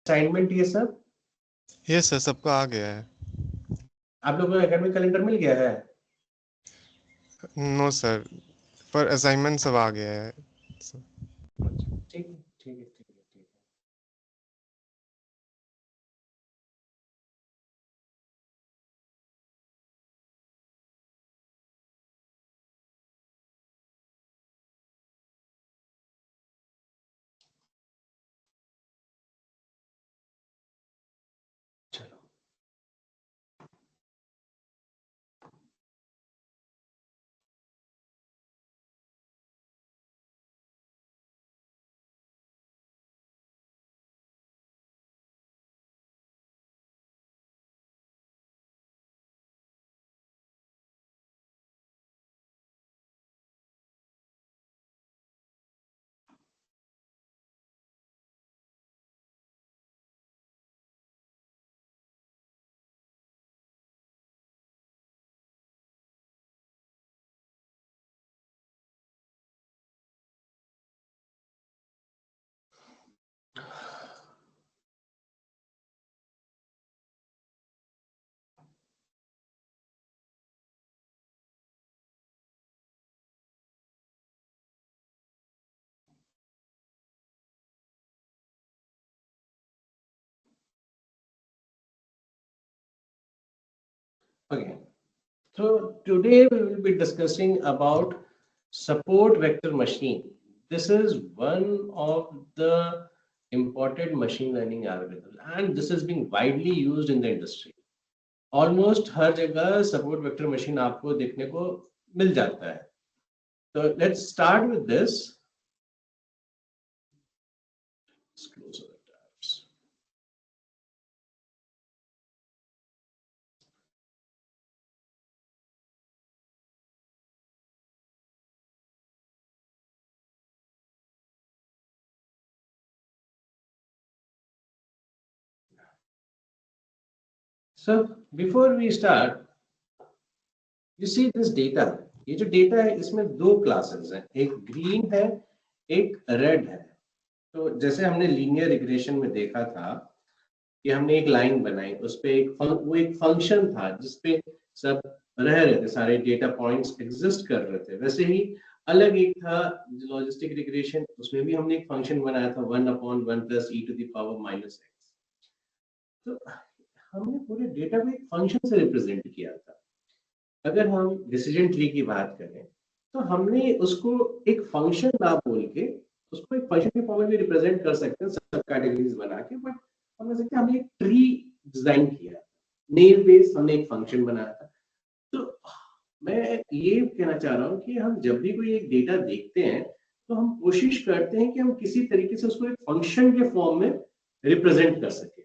Assignment ये सब yes sir, सबका आ गया है। आप लोगों को एकेडमिक कैलेंडर मिल गया है? नो सर, पर असाइनमेंट सब आ गया है। अच्छा, ठीक है ठीक है ठीक है ठीक है। चलो, okay. So today we will be discussing about support vector machine. This is one of the important machine learning algorithm and this is being widely used in the industry. Almost हर जगह support vector machine आपको देखने को मिल जाता है. So let's start with this. Let's close our tabs. So before we start, you see this data. ये जो data है इसमें दो क्लासेस हैं, एक ग्रीन है एक रेड है. तो जैसे हमने लीनियर रिग्रेशन में देखा था कि हमने एक लाइन बनाई, उस पे वो एक फंक्शन था जिसपे सब रह रहे थे, सारे डेटा पॉइंट्स एग्जिस्ट कर रहे थे. वैसे ही अलग एक था लॉजिस्टिक रिग्रेशन, उसमें भी हमने एक फंक्शन बनाया था 1/1 plus e to the power minus X. तो हमने पूरे डेटा को एक फंक्शन से रिप्रेजेंट किया था. अगर हम डिसीजन ट्री की बात करें तो हमने उसको एक फंक्शन ना बोल के उसको एक फंक्शन के फॉर्म में भी रिप्रेजेंट कर सकते हैं सब कैटेगरीज बना के. बट हम कह सकते हैं हमने एक ट्री डिजाइन किया, नेम बेस हमने एक फंक्शन बनाया था. तो मैं ये कहना चाह रहा हूँ कि हम जब भी कोई एक डेटा देखते हैं तो हम कोशिश करते हैं कि हम किसी तरीके से उसको एक फंक्शन के फॉर्म में रिप्रेजेंट कर सके.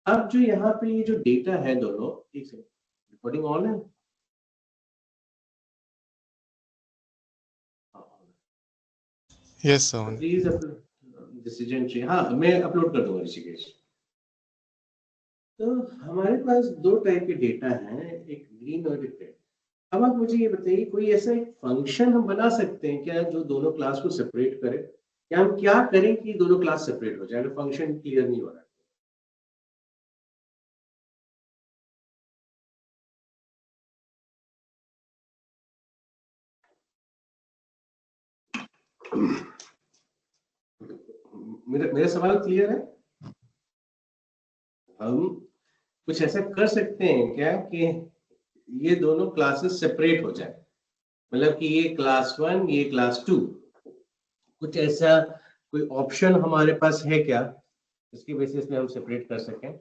अब जो यहाँ पे ये जो डेटा है दोनों, एक सेकंड, रिकॉर्डिंग ऑन है? Yes sir. Please decision tree, हाँ मैं अपलोड कर दूंगा ऋषिकेश. तो हमारे पास दो टाइप के डेटा हैं, एक ग्रीन और एक रेड. अब आप मुझे ये बताइए कोई ऐसा एक फंक्शन हम बना सकते हैं क्या जो दोनों क्लास को सेपरेट करे, या हम क्या करें कि दोनों क्लास सेपरेट हो जाए, फंक्शन क्लियर नहीं हो रहा है. मेरा सवाल क्लियर है? हम कुछ ऐसा कर सकते हैं क्या कि ये दोनों क्लासेस सेपरेट हो जाए, मतलब कि ये क्लास 1 ये क्लास 2, कुछ ऐसा कोई ऑप्शन हमारे पास है क्या इसकी बेसिस पे हम सेपरेट कर सकें?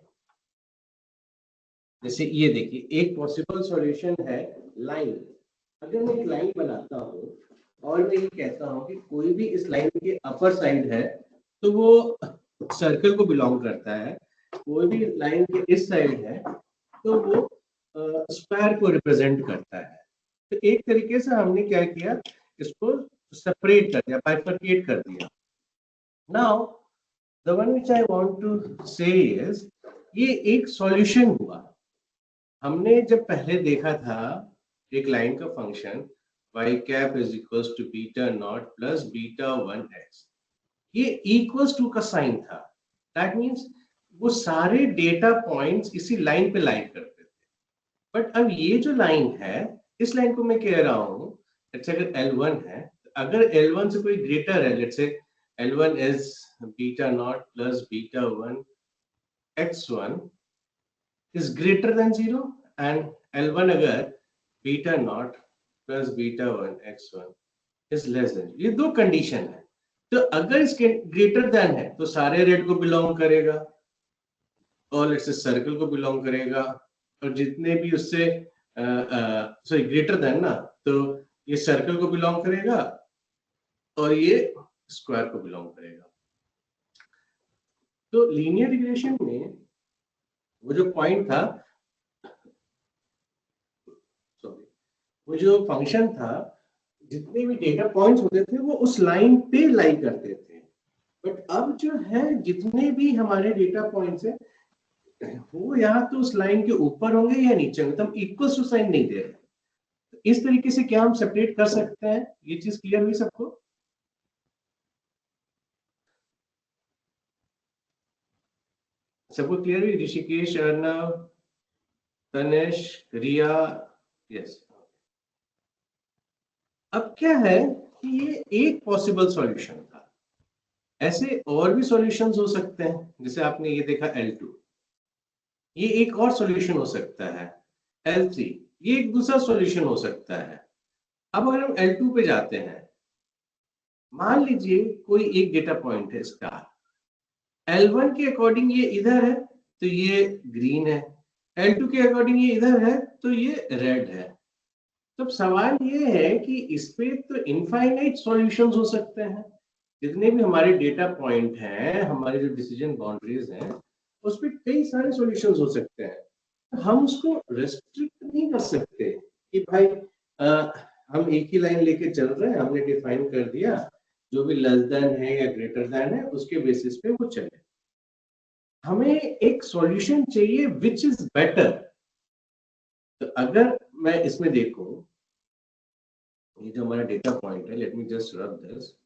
जैसे ये देखिए, एक पॉसिबल सॉल्यूशन है लाइन. अगर मैं एक लाइन बनाता हूँ और मैं ये कहता हूँ कि कोई भी इस लाइन के अपर साइड है तो वो सर्कल को बिलोंग करता है, कोई भी लाइन के इस साइड है तो वो स्क्वायर को रिप्रेजेंट करता है. तो एक तरीके से हमने क्या किया, इसको सेपरेट कर दिया, बाइफरकेट कर दिया. Now the one which I want to say is, ये एक सॉल्यूशन हुआ. हमने जब पहले देखा था एक लाइन का function y cap is equals to beta not plus beta 1 x, ये इक्वल्स टू का साइन था. दैट मीन्स वो सारे डेटा पॉइंट्स इसी लाइन पे लाइन करते थे। बट अब ये जो लाइन है, इस लाइन को मैं कह रहा हूँ, अगर L1 है, अगर L1 से कोई ग्रेटर है, let's say L1 is beta not plus beta 1 x1 is greater than 0 and L1 अगर beta not plus beta 1 x1 is less than, ये दो कंडीशन है। तो अगर इसके ग्रेटर देन है तो सारे रेड को बिलोंग करेगा और लेट्स से सर्कल को बिलोंग करेगा, और जितने भी उससे सॉरी ग्रेटर देन ना, तो ये सर्कल को बिलोंग करेगा और ये स्क्वायर को बिलोंग करेगा। तो लीनियर रिग्रेशन में वो जो पॉइंट था, सॉरी, वो जो फंक्शन था, जितने भी डेटा पॉइंट्स होते थे वो उस लाइन पे लाई करते थे। बट अब जो है जितने भी हमारे डेटा पॉइंट्स है वो यहाँ तो उस लाइन के ऊपर होंगे या नीचे होंगे, तो हम इक्वल टू साइन नहीं दे रहे। तो इस तरीके से क्या हम सेपरेट कर सकते हैं? ये चीज क्लियर हुई सबको? सबको क्लियर हुई? ऋषिकेश, अर्णव, तनेश, रिया, यस। अब क्या है कि ये एक पॉसिबल सॉल्यूशन था, ऐसे और भी सॉल्यूशंस हो सकते हैं। जैसे आपने ये देखा L2, ये एक और सॉल्यूशन हो सकता है। L3, ये एक दूसरा सॉल्यूशन हो सकता है। अब अगर हम L2 पे जाते हैं, मान लीजिए कोई एक डेटा पॉइंट है स्टार, L1 के अकॉर्डिंग ये इधर है तो ये ग्रीन है, L2 के अकॉर्डिंग ये इधर है तो ये रेड है। तो सवाल ये है कि इस पे तो इनफाइनाइट सॉल्यूशंस हो सकते हैं। जितने भी हमारे डेटा पॉइंट हैं, हमारे जो डिसीजन बाउंड्रीज हैं, उस पे कई सारे सॉल्यूशंस हो सकते हैं। हम उसको रेस्ट्रिक्ट नहीं कर सकते कि भाई हम एक ही लाइन लेके चल रहे हैं, हमने डिफाइन कर दिया जो भी लेस देन है या ग्रेटर देन है उसके बेसिस पे वो चले। हमें एक सॉल्यूशन चाहिए विच इज बेटर। तो अगर मैं इसमें देखूं, ये जो हमारा डेटा पॉइंट है, let me just rub this,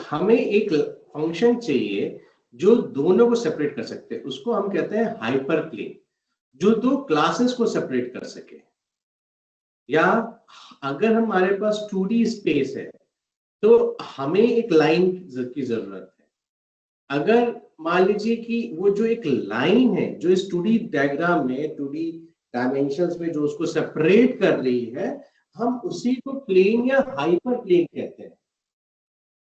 हमें एक फंक्शन चाहिए जो दोनों को सेपरेट कर सकते हैं, उसको हम कहते हैं हाइपर प्लेन, जो दो क्लासेस को सेपरेट कर सके। या अगर हमारे पास 2D स्पेस है तो हमें एक लाइन की जरूरत है। अगर मान लीजिए कि वो जो एक लाइन है जो इस 2D डायग्राम में 2D डायमेंशंस में जो उसको सेपरेट कर रही है, हम उसी को प्लेन या हाइपर प्लेन कहते हैं।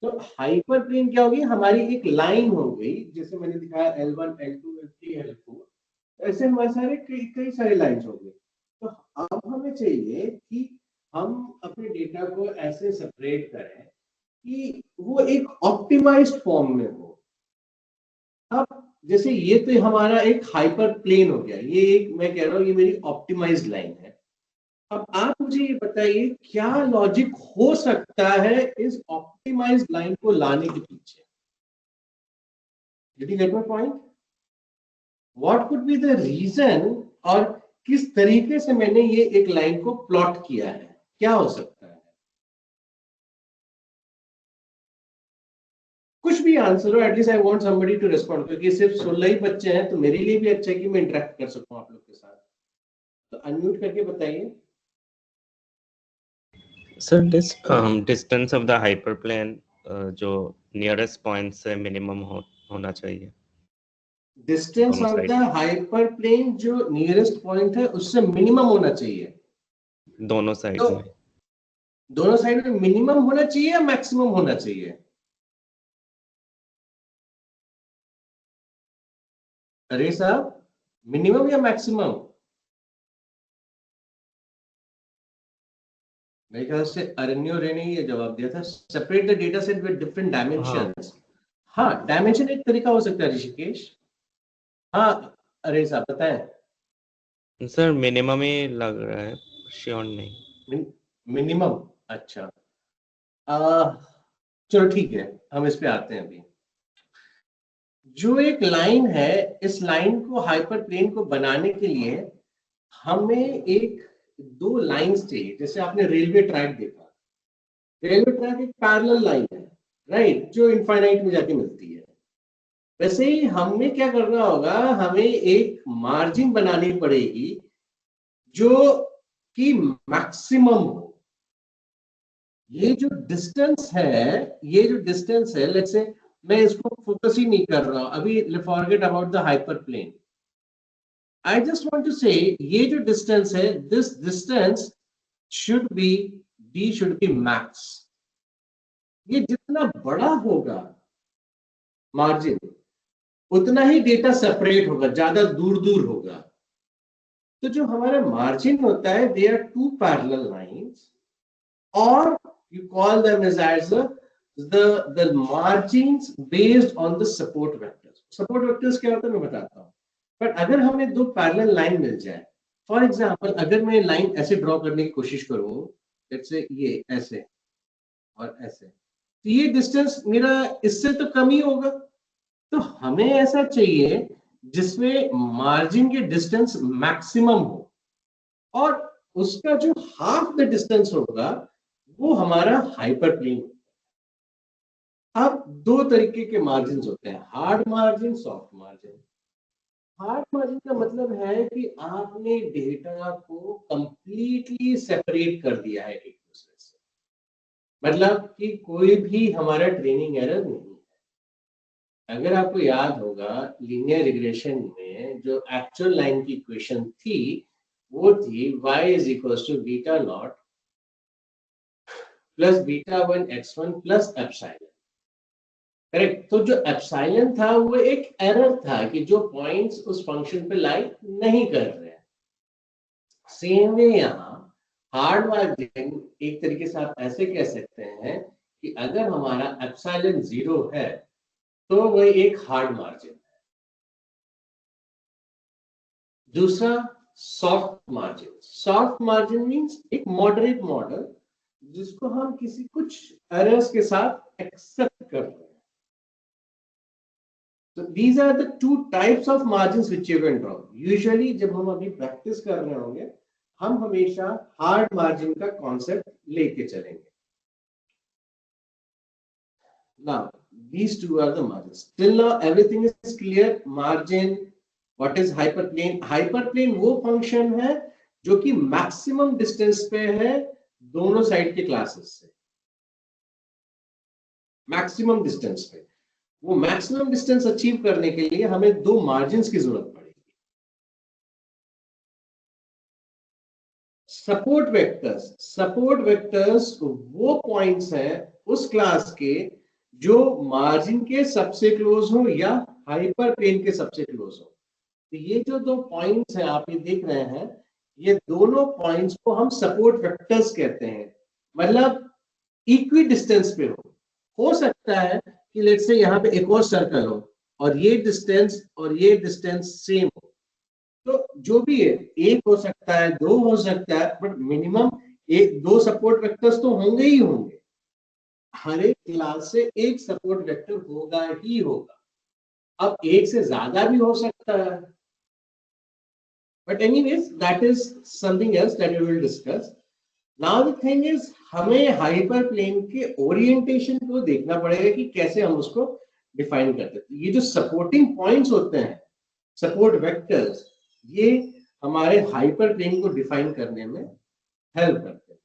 तो हाइपर प्लेन क्या होगी? हमारी एक लाइन हो गई, जैसे मैंने दिखाया L1, L2, L3, L4, ऐसे हमारे सारे कई सारे लाइंस हो गए। तो अब हमें चाहिए कि हम अपने डेटा को ऐसे सेपरेट करें कि वो एक ऑप्टिमाइज्ड फॉर्म में हो। अब जैसे ये तो हमारा एक हाइपर प्लेन हो गया, ये एक, मैं कह रहा हूँ ये मेरी ऑप्टिमाइज्ड लाइन है। अब आप मुझे ये बताइए क्या लॉजिक हो सकता है इस ऑप्टिमाइज्ड लाइन को लाने के पीछे? Did you get my point? What could be the reason, और किस तरीके से मैंने ये एक लाइन को प्लॉट किया है, क्या हो सकता है? कुछ भी आंसर हो, at least I want somebody to respond, क्योंकि सिर्फ 16 ही बच्चे हैं तो मेरे लिए भी अच्छा है कि मैं इंटरेक्ट कर सकूं आप लोग के साथ। तो अनम्यूट करके बताइए। Sir distance of the hyperplane जो नियरेस्ट पॉइंट से मिनिमम होना चाहिए। डिस्टेंस ऑफ द हाइपरप्लेन जो नियरेस्ट पॉइंट है उससे मिनिमम होना चाहिए दोनों साइड तो, में। दोनों साइड में मिनिमम होना चाहिए या मैक्सिमम होना चाहिए? अरे साहब, मिनिमम या मैक्सिमम? मेरे ख्याल से अरण्यो रे ने ये जवाब दिया था, separate the data set with different dimensions. हाँ, डायमेंशन एक तरीका हो सकता है ऋषिकेश। हाँ, अरे साहब बताएं। सर मिनिमम ही लग रहा है, श्योर नहीं। मिनिमम, अच्छा। चलो ठीक है, हम इस पे आते हैं अभी। जो एक लाइन है, इस लाइन को हाइपर प्लेन को बनाने के लिए हमें एक दो लाइंस चाहिए। जैसे आपने रेलवे ट्रैक देखा, रेलवे ट्रैक एक पैरेलल लाइन है, राइट, जो इनफाइनाइट में जाके मिलती है। वैसे ही हमें क्या करना होगा, हमें एक मार्जिन बनानी पड़ेगी जो कि मैक्सिमम हो। ये जो डिस्टेंस है, ये जो डिस्टेंस है, लेट्स से मैं इसको फोकस ही नहीं कर रहा हूं अभी, forget about the hyper plane. I just want to say ये जो डिस्टेंस है, this distance should be, D should be max. ये जितना बड़ा होगा मार्जिन, उतना ही डेटा सेपरेट होगा, ज्यादा दूर दूर होगा। तो जो हमारा मार्जिन होता है, they are two parallel lines, और you call them as the margins based on the support vectors. Support vectors क्या होता है मैं बताता हूँ। बट अगर हमें दो पैरेलल लाइन मिल जाए, फॉर एग्जांपल अगर मैं लाइन ऐसे ड्रॉ करने की कोशिश करूँ, लेट्स से ये ऐसे और ऐसे, तो ये डिस्टेंस मेरा इससे तो कम ही होगा। तो हमें ऐसा चाहिए जिसमें मार्जिन के डिस्टेंस मैक्सिमम हो, और उसका जो हाफ द डिस्टेंस होगा वो हमारा हाइपर प्लेन। अब दो तरीके के मार्जिन होते हैं, hard margin, soft margin. Hard margin का मतलब है कि आपने डेटा को कंप्लीटली सेपरेट कर दिया है एक दूसरे से, मतलब कि कोई भी हमारा ट्रेनिंग एरर नहीं है। अगर आपको याद होगा लीनियर रिग्रेशन में जो एक्चुअल लाइन की इक्वेशन थी, वो थी y is equal to beta not plus beta 1 x1 plus epsilon, correct. तो जो एप्सिलॉन था वो एक एरर था कि जो पॉइंट्स उस फंक्शन पे लाई नहीं कर रहे हैं। सेम वे यहाँ हार्ड मार्जिन एक तरीके से आप ऐसे कह सकते हैं कि अगर हमारा एप्सिलॉन 0 है तो वो एक हार्ड मार्जिन है। दूसरा soft margin. Soft margin means एक मॉडरेट मॉडल जिसको हम किसी कुछ एरर्स के साथ एक्सेप्ट कर रहे हैं। So these are the two types of margins which you can draw. Usually जब हम अभी प्रैक्टिस कर रहे होंगे, हम हमेशा हार्ड मार्जिन का कॉन्सेप्ट लेके चलेंगे। Now these two are the margins. Till now everything is clear. Margin, what is hyperplane? Hyperplane वो फंक्शन है जो कि मैक्सिमम डिस्टेंस पे है दोनों साइड के क्लासेस से, मैक्सिमम डिस्टेंस पे। वो मैक्सिमम डिस्टेंस अचीव करने के लिए हमें दो मार्जिन्स की जरूरत पड़ेगी। सपोर्ट वेक्टर्स, सपोर्ट वेक्टर्स वो पॉइंट्स हैं उस क्लास के जो मार्जिन के सबसे क्लोज हो या हाइपर प्लेन के सबसे क्लोज हो। तो ये जो दो पॉइंट्स हैं आप ये देख रहे हैं, ये दोनों पॉइंट्स को हम सपोर्ट वेक्टर्स कहते हैं, मतलब इक्वी डिस्टेंस पे हो सकता है कि लेट्स से यहाँ पे एक और सर्कल हो और ये डिस्टेंस सेम हो, तो जो भी है एक हो सकता है, दो हो सकता है, बट मिनिमम एक दो सपोर्ट वेक्टर्स तो होंगे ही होंगे। हर एक क्लास से एक सपोर्ट वेक्टर होगा ही होगा। अब एक से ज्यादा भी हो सकता है, but anyways that is something else that we will discuss. Now the thing is हमें हाइपर प्लेन के ओरिएंटेशन को देखना पड़ेगा कि कैसे हम उसको डिफाइन करते हैं। ये जो सपोर्टिंग पॉइंट्स होते हैं, सपोर्ट वेक्टर्स, ये हमारे हाइपर प्लेन को डिफाइन करने में हेल्प करते हैं।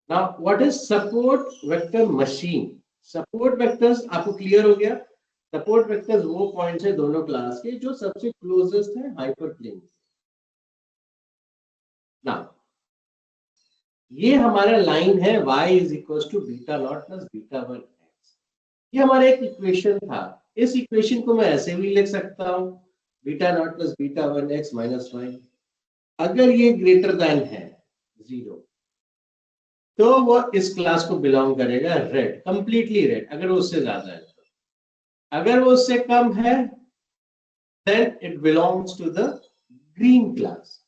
Now what is support vector machine? Support vectors आपको क्लियर हो गया? सपोर्ट वेक्टर्स वो पॉइंट्स है दोनों क्लास के जो सबसे क्लोजेस्ट है हाइपर प्लेन। नाउ ये हमारा लाइन है y is equal to beta not plus beta 1 x। ये हमारा एक इक्वेशन था। इस इक्वेशन को मैं ऐसे भी लिख सकता हूं, beta not plus beta 1 x minus y। अगर ये ग्रेटर देन है 0 तो वो इस क्लास को बिलोंग करेगा रेड, कंप्लीटली रेड। अगर वो उससे ज्यादा है तो, अगर वो उससे कम है then it belongs to the green class.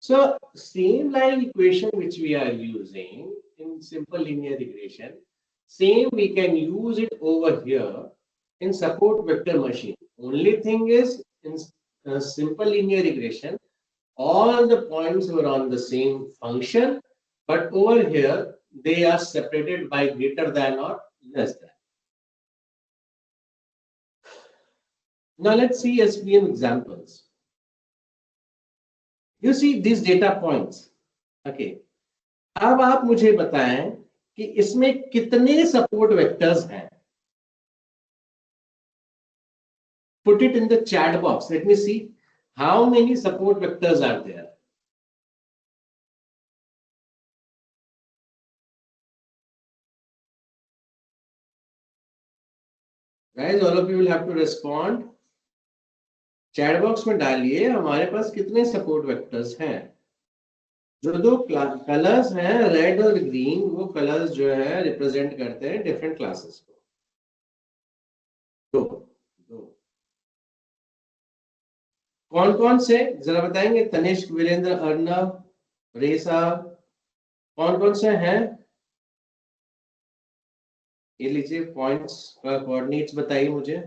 So same line equation which we are using in simple linear regression, same we can use it over here in support vector machine. Only thing is in simple linear regression, all the points were on the same function but over here they are separated by greater than or less than. Now let's see SVM examples. You see these data points. Okay. अब आप मुझे बताएं कि इसमें कितने support vectors हैं. Put it in the chat box. Let me see how many support vectors are there. Guys, all of you will have to respond. Chat box में डालिए हमारे पास कितने सपोर्ट वेक्टर्स हैं. जो दो कलर्स हैं रेड और ग्रीन, वो कलर्स जो है रिप्रेजेंट करते हैं डिफरेंट क्लासेस को. दो कौन कौन से जरा बताएंगे? तनिष्क, वीरेंद्र, अर्नव, रेसा, कौन कौन से हैं? ये लीजिए पॉइंट्स का कोऑर्डिनेट्स बताइए मुझे.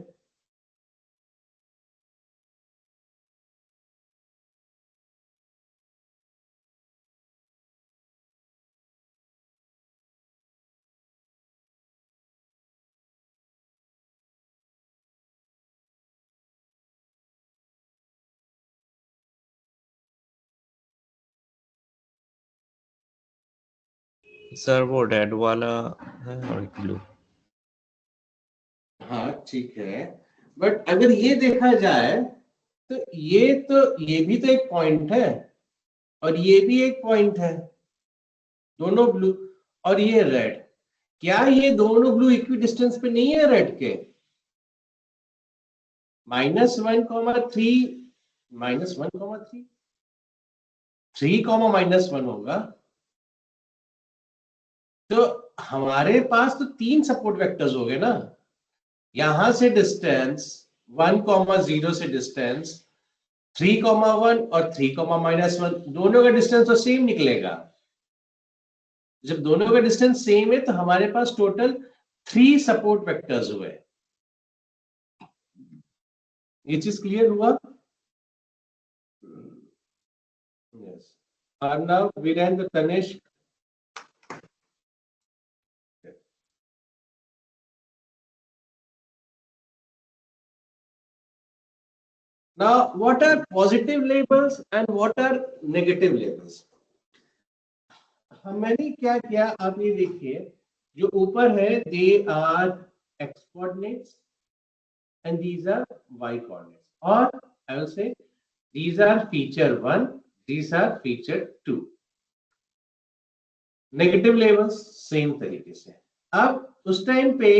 सर वो रेड वाला है और ब्लू. हाँ ठीक है, बट अगर ये देखा जाए तो ये भी तो एक पॉइंट है और ये भी एक पॉइंट है, दोनों ब्लू और ये रेड. क्या ये दोनों ब्लू इक्वी डिस्टेंस पे नहीं है रेड के? -1,3 -1,3 3, -1 होगा. तो हमारे पास तो 3 सपोर्ट वेक्टर्स हो गए ना. यहां से डिस्टेंस 1,0 से डिस्टेंस 3,1 और 3,-1, दोनों का डिस्टेंस तो सेम निकलेगा. जब दोनों का डिस्टेंस सेम है तो हमारे पास टोटल 3 सपोर्ट वेक्टर्स हुए. ये चीज क्लियर हुआ? Yes. Arnav, Virendra, Tanishk. Now, what are positive labels and what are negative labels? मैंने क्या किया आप ये देखिए, जो ऊपर है they are x coordinates and these are y coordinates, or I will say these are feature 1, these are feature 2. Negative labels same तरीके से. अब उस टाइम पे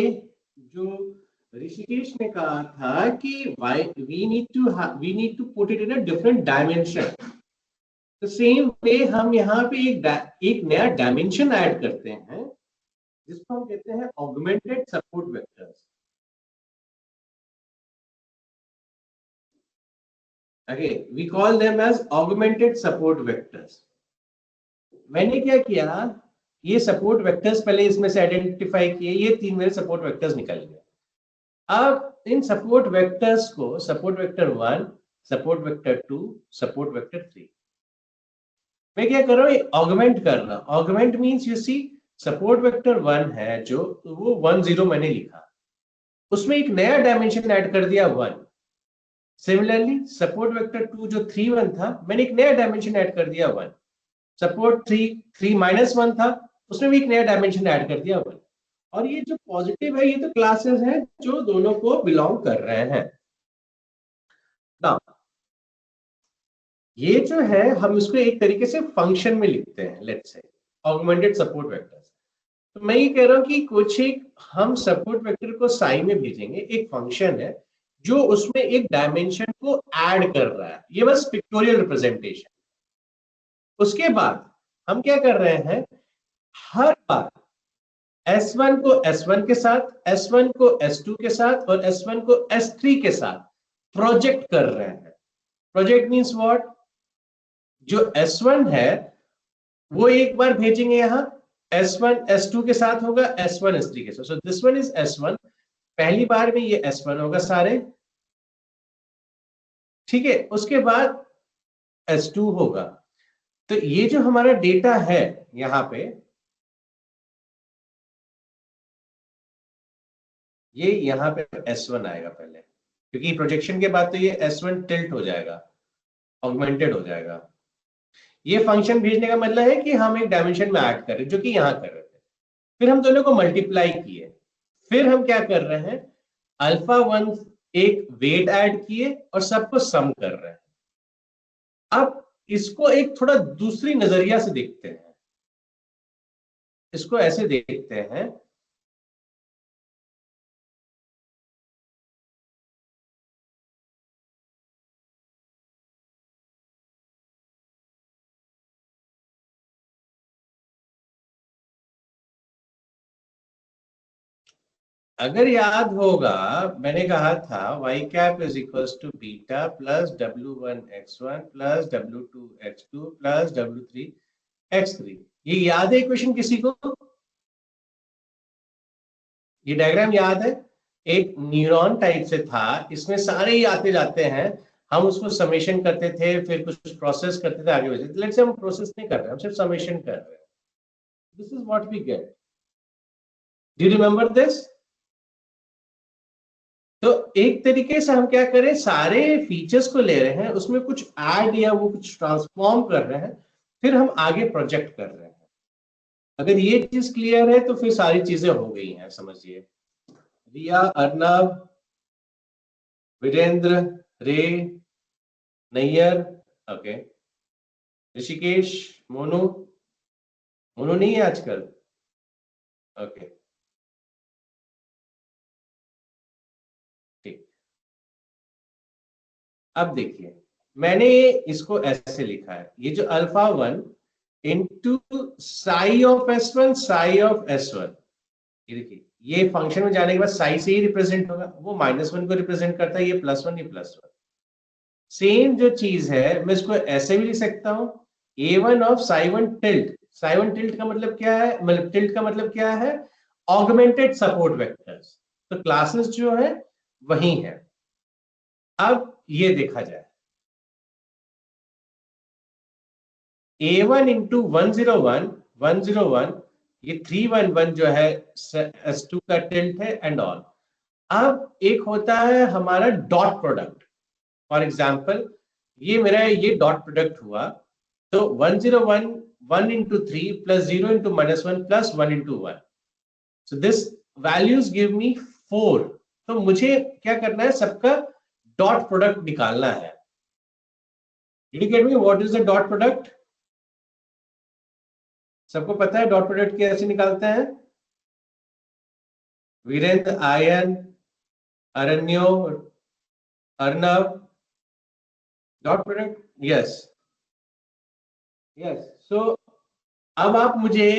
जो ऋषिकेश ने कहा था कि we need to put it in a different dimension. तो सेम वे हम यहाँ पे एक नया डायमेंशन ऐड करते हैं जिसको हम कहते हैं augmented support vectors. Again we call them as augmented support vectors. मैंने क्या किया, ये सपोर्ट वेक्टर्स पहले इसमें से आइडेंटिफाई किए, ये 3 मेरे सपोर्ट वेक्टर्स निकल गए. अब इन सपोर्ट वेक्टर्स को support vector 1, support vector 2, support vector 3, मैं क्या कर रहा हूं, ऑगमेंट कर रहा. Augment means you see support vector 1 है जो वो 1 0 मैंने लिखा, उसमें एक नया डायमेंशन ऐड कर दिया 1. सिमिलरली सपोर्ट वेक्टर 2 जो 3 1 था, मैंने एक नया डायमेंशन ऐड कर दिया 1. सपोर्ट 3 -1 था, उसमें भी एक नया डायमेंशन ऐड कर दिया 1. और ये जो पॉजिटिव है ये तो क्लासेस हैं जो दोनों को बिलोंग कर रहे हैं. नाउ ये जो है हम इसको एक तरीके से फंक्शन में लिखते हैं, let's say augmented support vectors. तो मैं ये कह रहा हूं कि कुछ एक हम सपोर्ट वेक्टर को साई में भेजेंगे, एक फंक्शन है जो उसमें एक डायमेंशन को ऐड कर रहा है. ये बस पिक्टोरियल रिप्रेजेंटेशन. उसके बाद हम क्या कर रहे हैं, हर बार S1 को S1 के साथ, S1 को S2 के साथ और S1 को S3 के साथ प्रोजेक्ट कर रहे हैं. प्रोजेक्ट मींस व्हाट, जो S1 है वो एक बार भेजेंगे यहां, S1 S2 के साथ होगा, S1 S3 के साथ. So this one is S1, पहली बार में ये S1 होगा सारे, ठीक है. उसके बाद S2 होगा, तो ये जो हमारा डेटा है यहाँ पे, ये यहाँ पे S1 आएगा पहले, क्योंकि प्रोजेक्शन के बाद तो ये S1 टिल्ट हो जाएगा, ऑगमेंटेड हो जाएगा। ये फंक्शन भेजने का मतलब है कि हम एक डायमेंशन में ऐड कर रहे हैं, जो कि यहाँ कर रहे थे। फिर हम दोनों को मल्टीप्लाई किए, फिर हम क्या कर रहे हैं, अल्फा 1 एक वेट ऐड किए और सबको सम कर रहे हैं। अब इसको एक थोड़ा दूसरी नजरिया से देखते हैं, इसको ऐसे देखते हैं, अगर याद होगा मैंने कहा था y cap is equals to beta plus w1x1 plus w2x2 plus w3x3। ये याद है इक्वेशन किसी को? ये डायग्राम याद है? एक न्यूरॉन टाइप से था, इसमें सारे ही आते जाते हैं, हम उसको समेशन करते थे, फिर कुछ प्रोसेस करते थे, आगे बढ़ते थे। लेट्स से हम प्रोसेस नहीं कर रहे, हम सिर्फ समेशन कर रहे हैं। This is what we get. Do you remember this? तो एक तरीके से हम क्या करें, सारे फीचर्स को ले रहे हैं, उसमें कुछ ऐड या वो कुछ ट्रांसफॉर्म कर रहे हैं, फिर हम आगे प्रोजेक्ट कर रहे हैं। अगर ये चीज क्लियर है तो फिर सारी चीजें हो गई हैं, समझिए। रिया, अर्नब, वीरेंद्र, रे, नैयर, ओके, ऋषिकेश, मोनू, मोनू नहीं है आजकल, ओके, ठीक। अब देखिए, मैंने इसको ऐसे लिखा है, ये जो alpha 1 into sigh of S1 sigh of S1, ये देखिए, ये फंक्शन में जाने के बाद साई से ही रिप्रेजेंट होगा, वो -1 को रिप्रेजेंट करता है, ये +1, ये +1। सेम जो चीज है मैं इसको ऐसे भी लिख सकता हूं, A1 of Sai 1 tilt. Sai 1 tilt का मतलब क्या है, मतलब टिल्ट का मतलब क्या है, ऑगमेंटेड सपोर्ट वेक्टर्स। तो क्लासेस जो है वही है। अब ये देखा जाए, A1 इंटू 101 ये 311 जो है S2 का टिल्ट है एंड ऑल। अब एक होता है हमारा डॉट प्रोडक्ट। फॉर एग्जाम्पल, ये मेरा ये डॉट प्रोडक्ट हुआ, तो 101 1 into 3 plus 0 into -1 plus 1 into 1, so this values give me 4। तो मुझे क्या करना है, सबका डॉट प्रोडक्ट निकालना है। Did you get me? What is the dot product? सबको पता है डॉट प्रोडक्ट कैसे निकालते हैं? Virendra, Ayan, Aranyo, Arnav, dot product, yes yes. So अब आप मुझे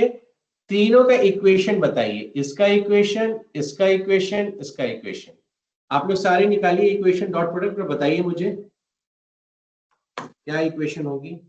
तीनों का इक्वेशन बताइए, इसका इक्वेशन, इसका इक्वेशन, इसका इक्वेशन। आप लोग सारे निकालिए इक्वेशन डॉट प्रोडक्ट में, बताइए मुझे क्या इक्वेशन होगी।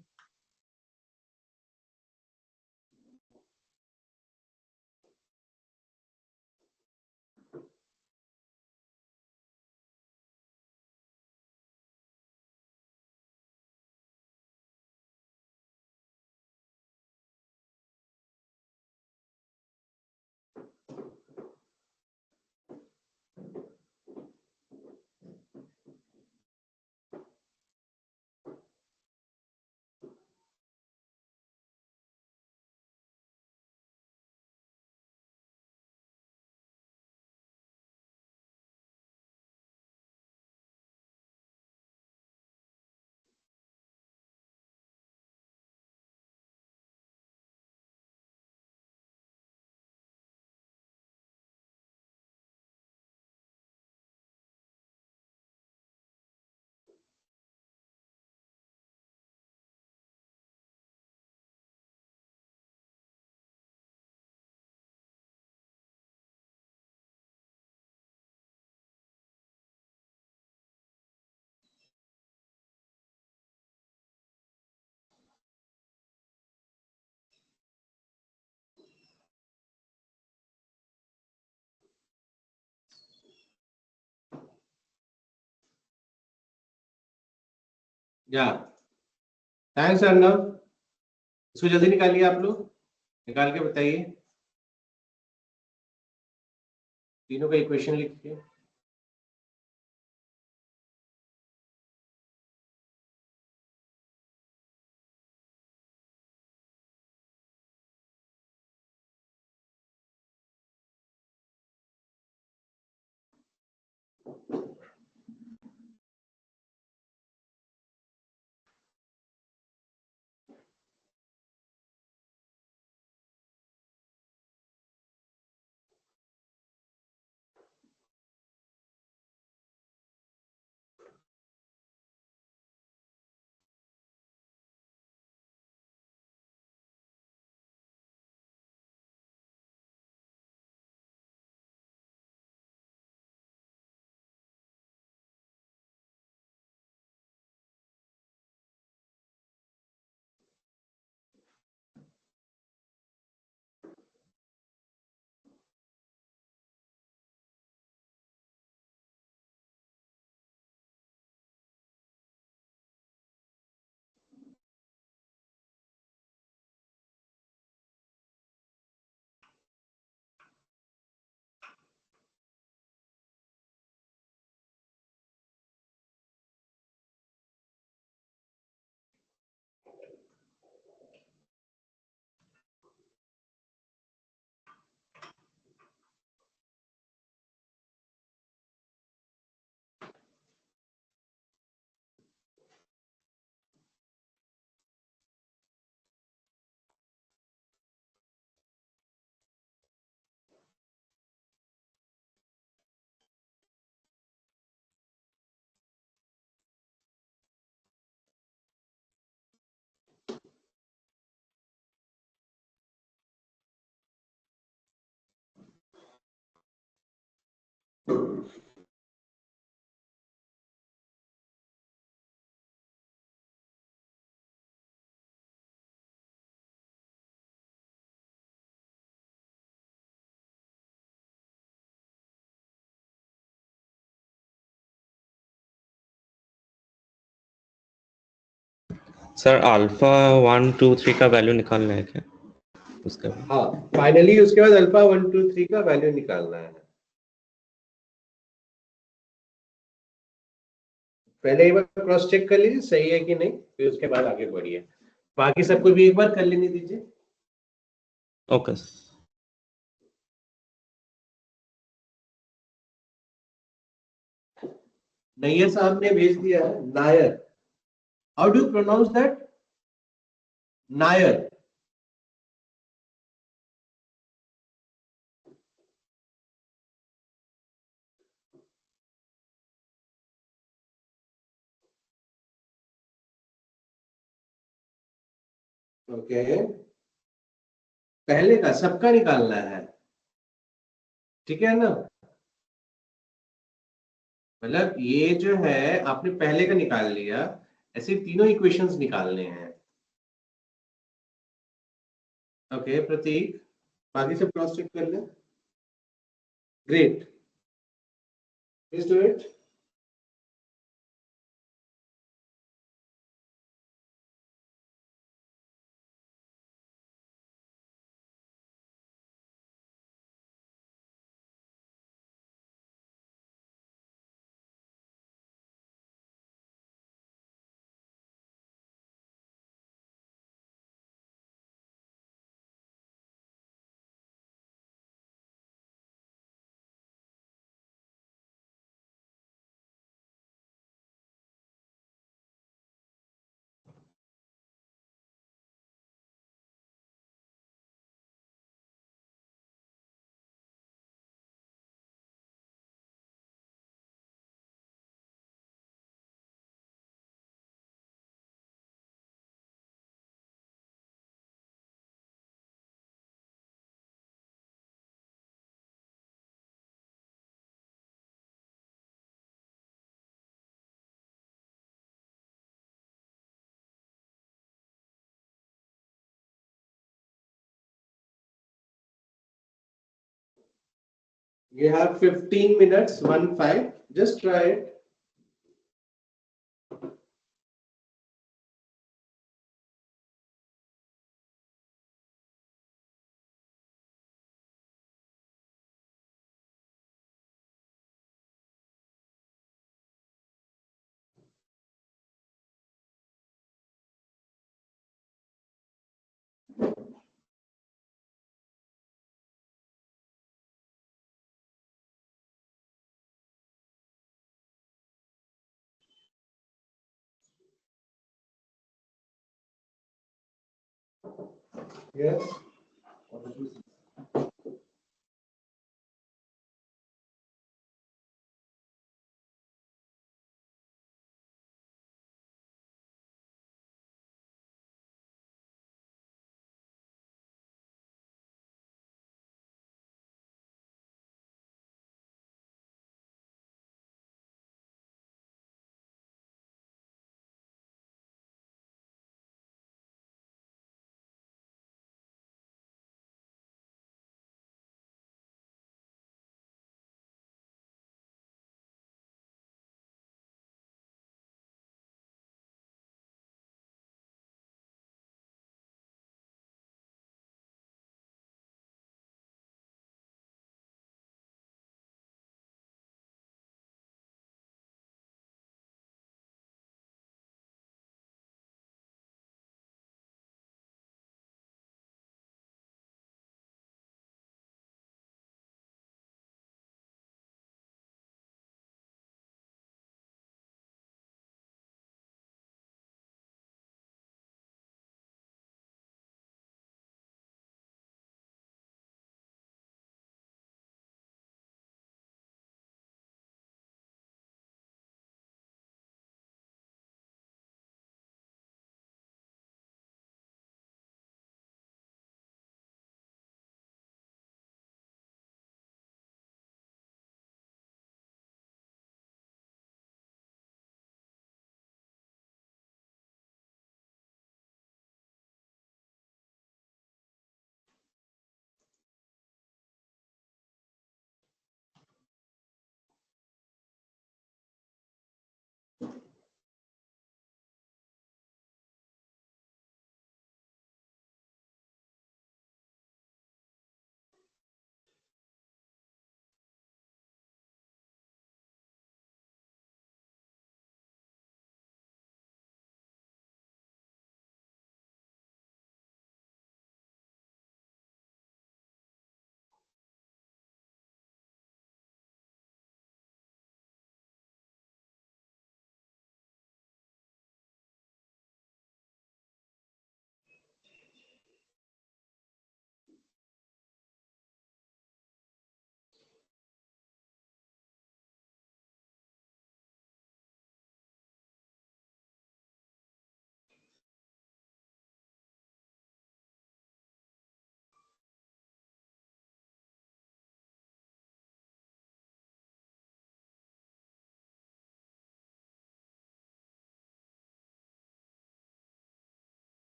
या, थैंक्स अर्नव। इसको जल्दी निकालिए, आप लोग निकाल के बताइए, तीनों का इक्वेशन लिखिए। सर अल्फा 1 2 3 का वैल्यू निकालना है क्या उसके बाद? हाँ, फाइनली उसके बाद अल्फा 1 2 3 का वैल्यू निकालना है। पहले एक बार क्रॉस चेक कर लीजिए सही है कि नहीं, फिर उसके बाद आगे बढ़िए। बाकी सबको भी एक बार कर लेने दीजिए। ओके। नैयर साहब ने भेज दिया है, Nair. How do you pronounce that? Nair. Okay, पहले का सबका निकालना है, ठीक है ना? मतलब ये जो है आपने पहले का निकाल लिया, ऐसे तीनों इक्वेशंस निकालने हैं। ओके प्रतीक, बाकी सब क्रॉस चेक कर लें। Great, please do it. You have 15 minutes, 1 5. Just try it. Yes.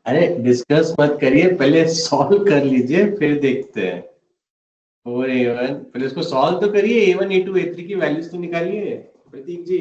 अरे डिस्कस मत करिए, पहले सॉल्व कर लीजिए फिर देखते हैं। फोर ए वन, पहले इसको सॉल्व तो करिए, A1 A2 A3 की वैल्यूज तो निकालिए प्रतीक जी।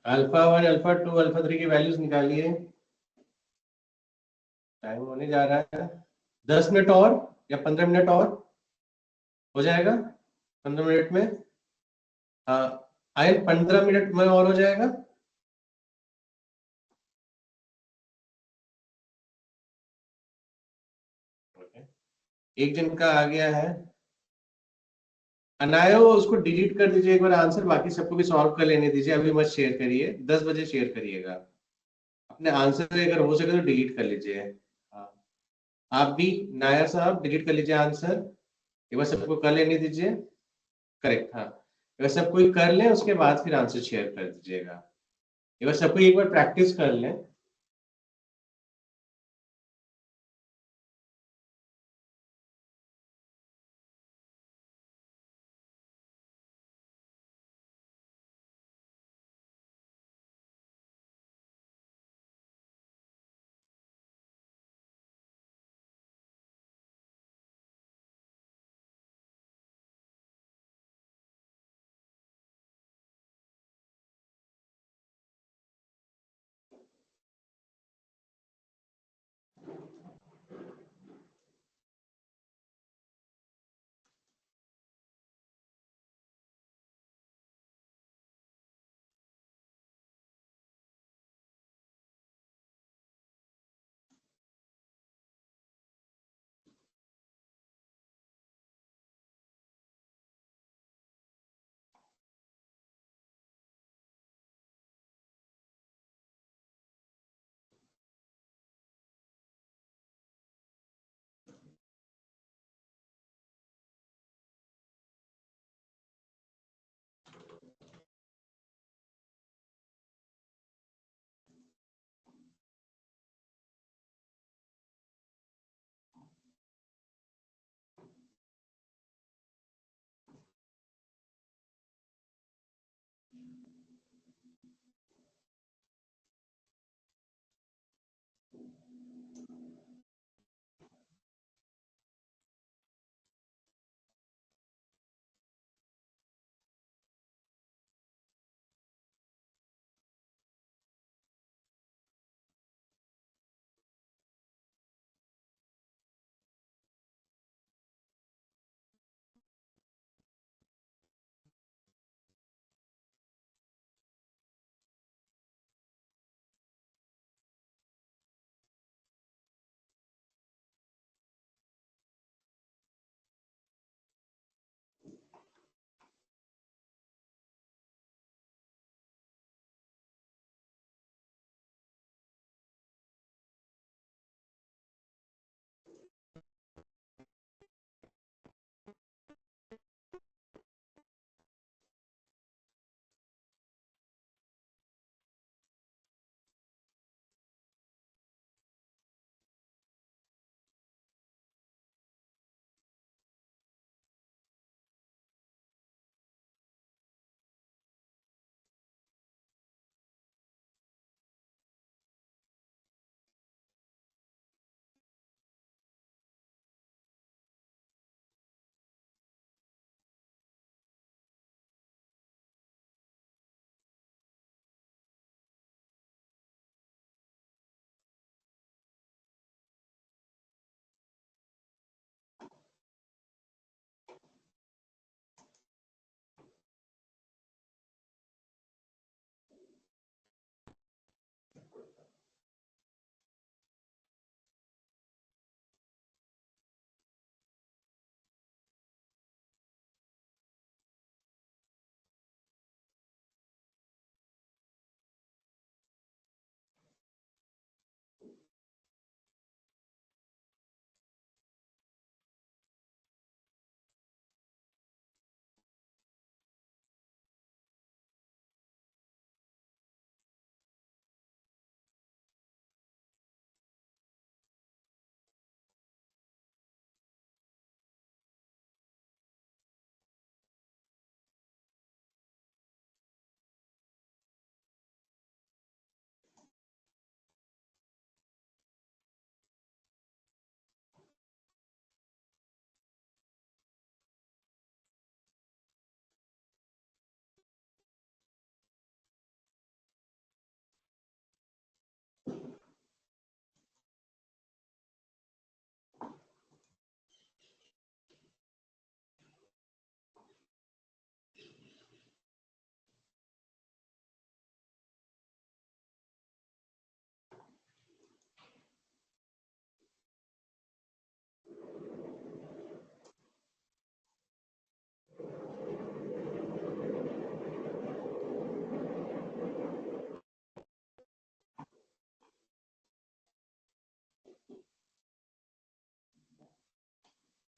अल्फा 1, अल्फा 2, अल्फा 3 की वैल्यूज निकालिए। टाइम होने जा रहा है, 10 मिनट और या 15 मिनट और हो जाएगा? 15 मिनट में? हाँ, आए 15 मिनट में और हो जाएगा? एक जन का आ गया है अनायो, उसको डिलीट कर दीजिए एक बार आंसर, बाकी सबको भी सॉल्व कर लेने दीजिए, अभी मत शेयर करिए, 10 बजे शेयर करिएगा अपने आंसर, अगर हो सके तो डिलीट कर लीजिए। हाँ, आप भी नायर साहब डिलीट कर लीजिए आंसर, एक बार सबको कर लेने दीजिए। करेक्ट, हाँ, अगर सब कोई कर ले उसके बाद फिर आंसर शेयर कर दीजिएगा, एक बार सबको एक बार प्रैक्टिस कर लें।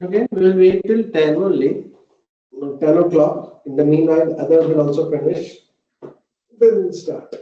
Okay, we will wait till 10 only, 10 o'clock. In the meanwhile, others will also finish. Then we'll start.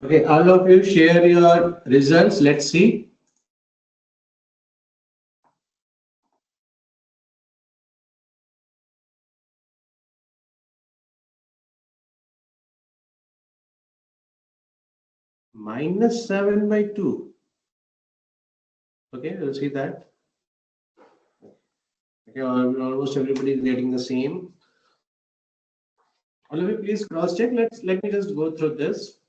Okay, all of you share your results. Let's see. -7/2. Okay, we'll see that. Okay, almost everybody is getting the same. All of you, please cross check. Let me just go through this.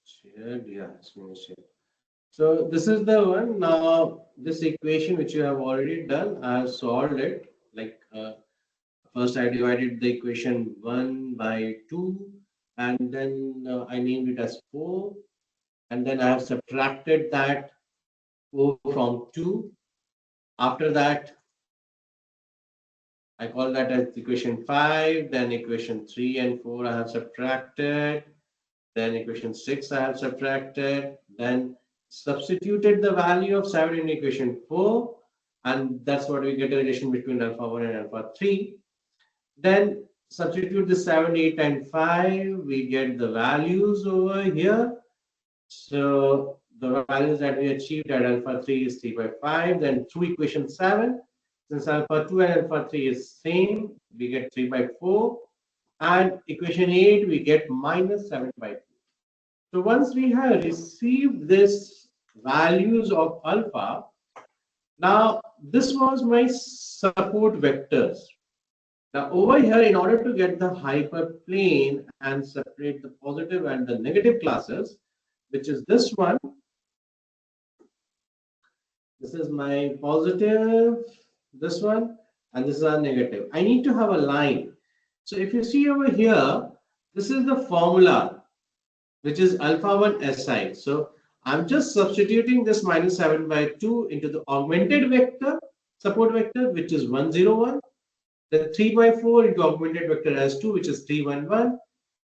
Shared, yeah, it's been shared. So this is the one. Now this equation which you have already done, I have solved it. Like first I divided the equation 1 by 2, and then I named it as 4, and then I have subtracted that 4 from 2. After that, I call that as equation 5, then equation 3 and 4 I have subtracted, then equation 6 I have subtracted, then substituted the value of 7 in equation 4, and that's what we get a relation between alpha 1 and alpha 3. Then substitute the 7, 8 and 5, we get the values over here. So the values that we achieved at alpha 3 is 3/5, then through equation 7, since alpha 2 and alpha 3 is same, we get 3/4, and equation 8 we get -7/2. So once we have received this values of alpha, now this was my support vectors. Now over here, in order to get the hyperplane and separate the positive and the negative classes, which is this one, this is my positive, this one, and this is our negative. I need to have a line. So if you see over here, this is the formula, which is alpha 1 SI. So I'm just substituting this -7/2 into the augmented vector, support vector, which is 1, 0, 1. Then 3/4 into augmented vector as 2, which is 3, 1, 1.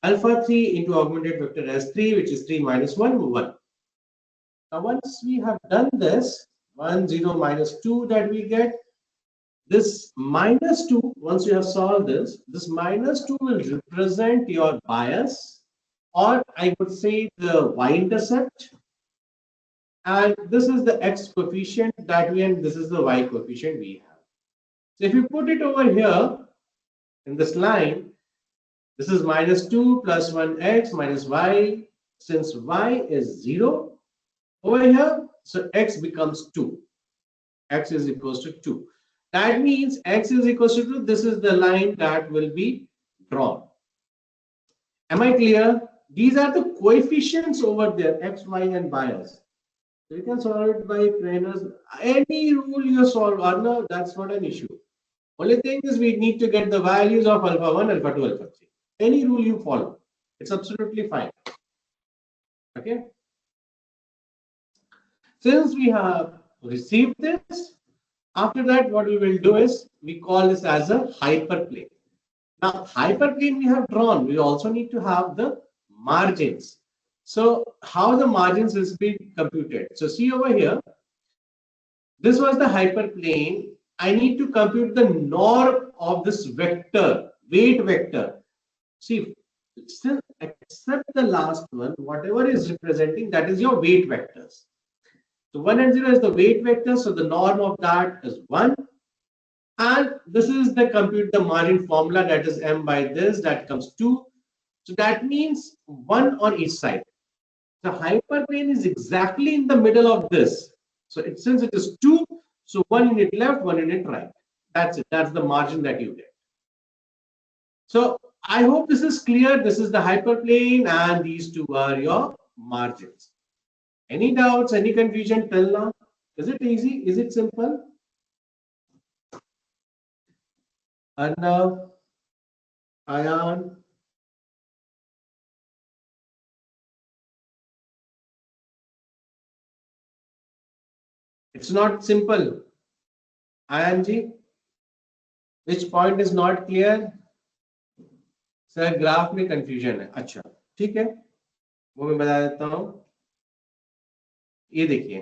Alpha 3 into augmented vector as 3, which is 3, -1, 1. Now once we have done this, 1, 0, -2 that we get, this -2, once you have solved this, this -2 will represent your bias, or I would say the y-intercept, and this is the x coefficient that we, and this is the y coefficient we have. So if you put it over here in this line, this is -2 plus 1x minus y. Since y is 0 over here, so x becomes 2. X is equals to 2. That means x is equals to 2. This is the line that will be drawn. Am I clear? These are the coefficients over there, x, y, and bias. So you can solve it by trainers. Any rule you solve, Arna, that's not an issue. Only thing is we need to get the values of alpha 1, alpha 2, alpha 3. Any rule you follow, it's absolutely fine. Okay. Since we have received this, after that, what we will do is we call this as a hyperplane. Now, hyperplane we have drawn. We also need to have the margins. So, how the margins is being computed? So, see over here. This was the hyperplane. I need to compute the norm of this vector, weight vector. See, still except the last one, whatever is representing, that is your weight vectors. So 1 and 0 is the weight vector, so the norm of that is 1. And this is the compute the margin formula, that is m by this, that comes 2. So that means 1 on each side. The hyperplane is exactly in the middle of this. So since it is 2, so 1 unit left, 1 unit right. That's it. That's the margin that you get. So I hope this is clear. This is the hyperplane and these two are your margins. Any doubts, any confusion till now? Is it easy? Is it simple? Arnav, Ayan. It's not simple. Ayan ji, which point is not clear? Sir graph में confusion है. अच्छा ठीक है, वो मैं बता देता हूं. ये देखिए,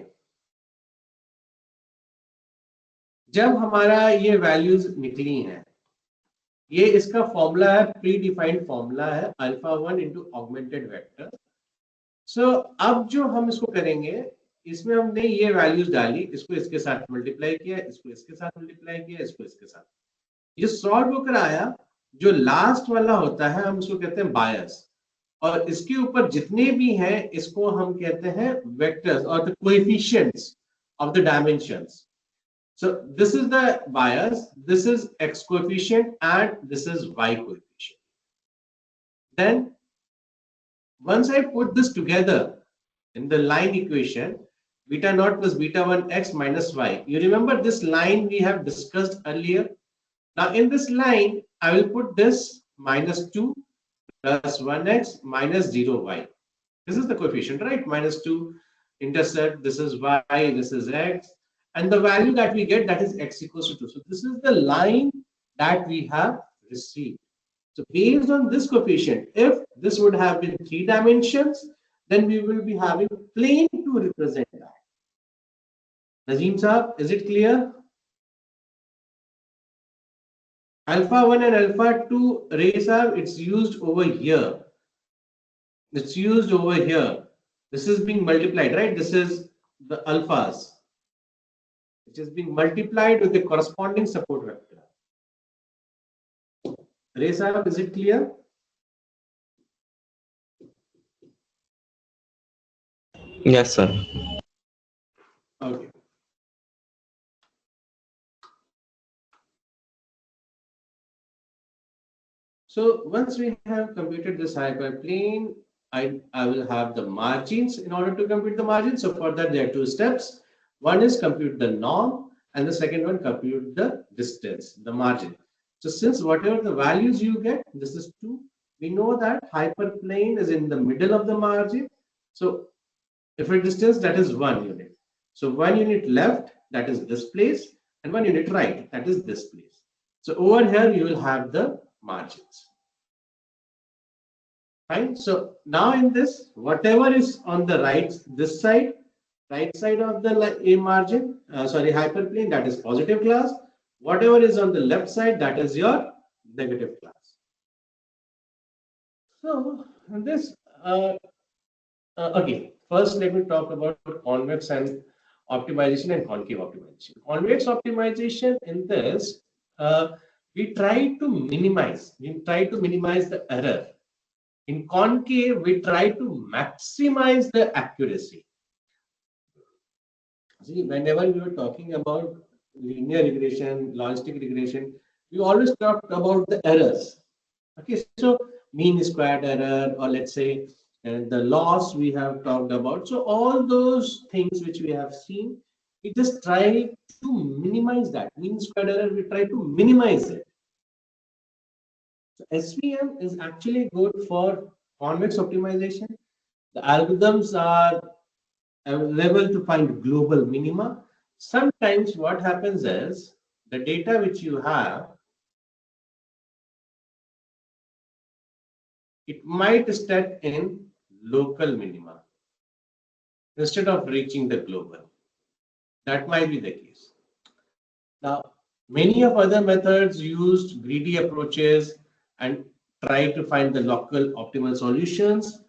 जब हमारा ये वैल्यूज निकली हैं, ये इसका फॉर्मूला है, प्री डिफाइंड फॉर्मूला है अल्फा 1 इंटू ऑगमेंटेड वेक्टर। सो अब जो हम इसको करेंगे, इसमें हमने ये वैल्यूज डाली, इसको इसके साथ मल्टीप्लाई किया, इसको इसके साथ मल्टीप्लाई किया, इसको इसके साथ, ये सॉल्व होकर आया। जो लास्ट वाला होता है हम उसको कहते हैं बायस, और इसके ऊपर जितने भी हैं इसको हम कहते हैं वेक्टर्स और the coefficients of the dimensions. So this is the bias, this is x coefficient and this is y coefficient. Then once I put this together in the line equation, beta naught plus beta 1 x minus y. You remember this line we have discussed earlier. Now in this line, I will put this minus 2 plus 1x minus 0y. This is the coefficient, right? Minus 2 intercept, this is y, this is x. And the value that we get, that is x equals to 2. So this is the line that we have received. So based on this coefficient, if this would have been 3 dimensions, then we will be having plane to represent that. Nazeem Saab, is it clear? Alpha 1 and alpha 2 rays are, it's used over here. It's used over here. This is being multiplied, right? This is the alphas, which is being multiplied with the corresponding support vector. Reza, is it clear? Yes, sir. Okay. So once we have computed this hyperplane, I will have the margins in order to compute the margins. So for that, there are 2 steps. One is compute the norm, and the second one compute the distance, the margin. So since whatever the values you get, this is 2, we know that hyperplane is in the middle of the margin. So if a distance, that is 1 unit. So 1 unit left, that is this place, and 1 unit right, that is this place. So over here, you will have the margins. Fine. So now in this, whatever is on the right, this side, right side of the margin, hyperplane, that is positive class. Whatever is on the left side, that is your negative class. So this, okay, first let me talk about convex and optimization and concave optimization. Convex optimization, in this, we try to minimize the error. In concave, we try to maximize the accuracy. See, whenever we were talking about linear regression, logistic regression, we always talked about the errors. Okay, so mean squared error, or let's say the loss we have talked about. So all those things which we have seen, we just try to minimize that. Mean squared error, we try to minimize it. So SVM is actually good for convex optimization. The algorithms are available to find global minima. Sometimes what happens is the data which you have, it might start in local minima instead of reaching the global. That might be the case. Now, many of other methods used greedy approaches and try to find the local optimal solutions.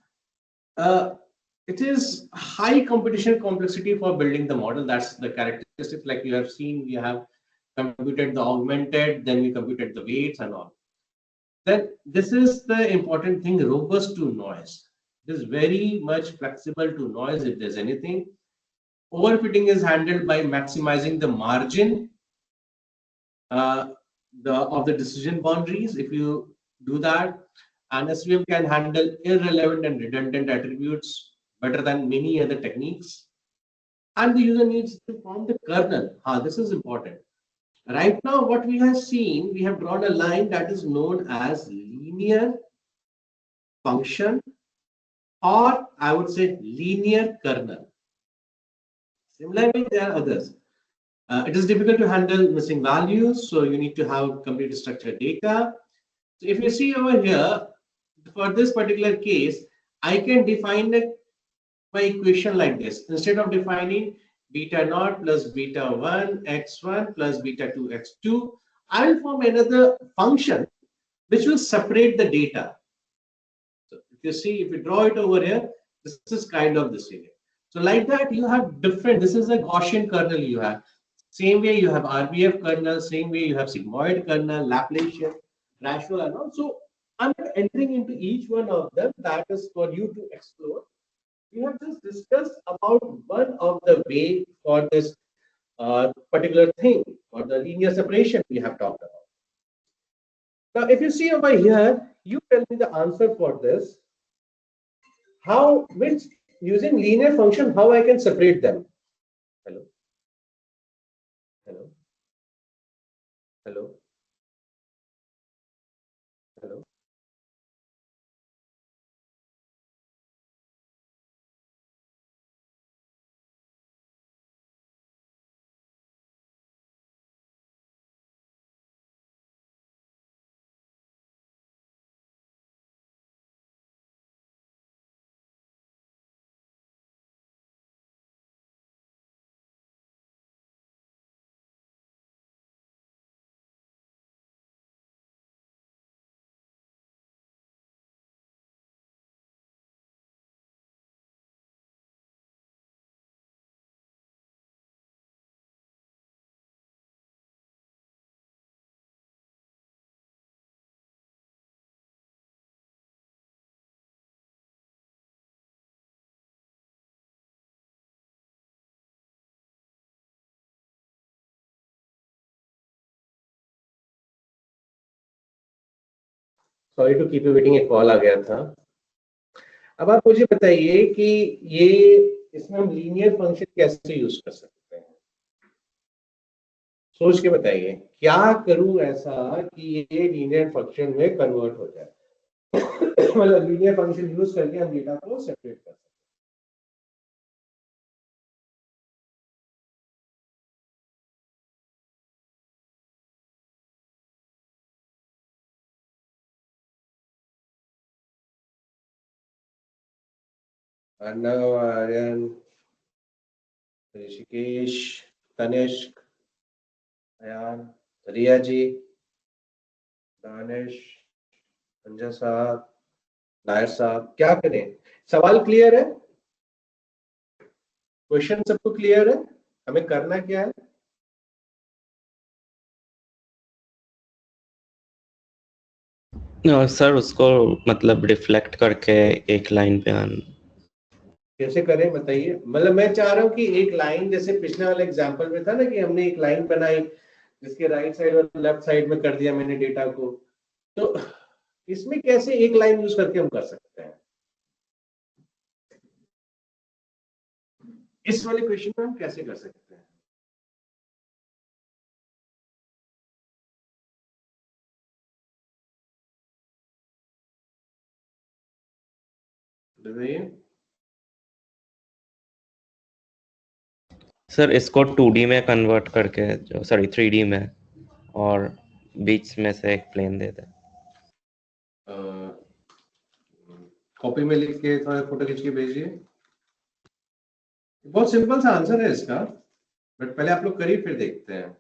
It is high computational complexity for building the model. That's the characteristics. Like you have seen, we have computed the augmented, then we computed the weights and all. Then this is the important thing, robust to noise. It is very much flexible to noise if there's anything. Overfitting is handled by maximizing the margin of the decision boundaries. If you do that, and SVM can handle irrelevant and redundant attributes better than many other techniques. And the user needs to form the kernel. This is important. Right now, what we have seen, we have drawn a line that is known as linear function, or I would say linear kernel. Similarly, there are others. It is difficult to handle missing values, so you need to have complete structured data. So if you see over here, for this particular case, I can define my equation like this. Instead of defining beta naught plus beta 1 x1 plus beta 2 x2. I will form another function which will separate the data. So if you see, if you draw it over here, this is kind of this way. So like that, you have different, this is a Gaussian kernel you have. Same way you have RBF kernel, same way you have sigmoid kernel, Laplacian, rational and all. So I'm not entering into each one of them. That is for you to explore. We have just discussed about one of the way for this particular thing, or the linear separation we have talked about. Now, if you see over here, you tell me the answer for this. How, which, using linear function, how I can separate them? Hello? Hello? Hello? Hello? Sorry to keep you waiting, एक call आ गया था. अब आप मुझे बताइए कि ये इसमें हम लीनियर फंक्शन कैसे यूज कर सकते हैं. सोच के बताइए क्या करूं ऐसा कि ये लीनियर फंक्शन में कन्वर्ट हो जाए. मतलब लीनियर फंक्शन यूज करके हम डेटा को सेपरेट कर सकते हैं. अर्णव, आर्यन, ऋषिकेश, तनिष्क, अयान, रिया जी, दानिश, संजय साहब, नायर साहब, क्या करें? सवाल क्लियर है? क्वेश्चन सबको क्लियर है? हमें करना क्या है? सर उसको मतलब रिफ्लेक्ट करके एक लाइन पे आना. कैसे करें बताइए. मतलब मैं चाह रहा हूँ कि एक लाइन, जैसे पिछले वाले एग्जांपल में था ना कि हमने एक लाइन बनाई जिसके राइट साइड और लेफ्ट साइड में कर दिया मैंने डेटा को. तो इसमें कैसे एक लाइन यूज करके हम कर सकते हैं? इस वाले क्वेश्चन में हम कैसे कर सकते हैं? बताइए. सर इसको 2D में कन्वर्ट करके, जो सॉरी 3D में, और बीच में से एक प्लेन दे दे. कॉपी में लिख के थोड़ा फोटो खींच के भेजिए. बहुत सिंपल सा आंसर है इसका, बट पहले आप लोग करिए फिर देखते हैं.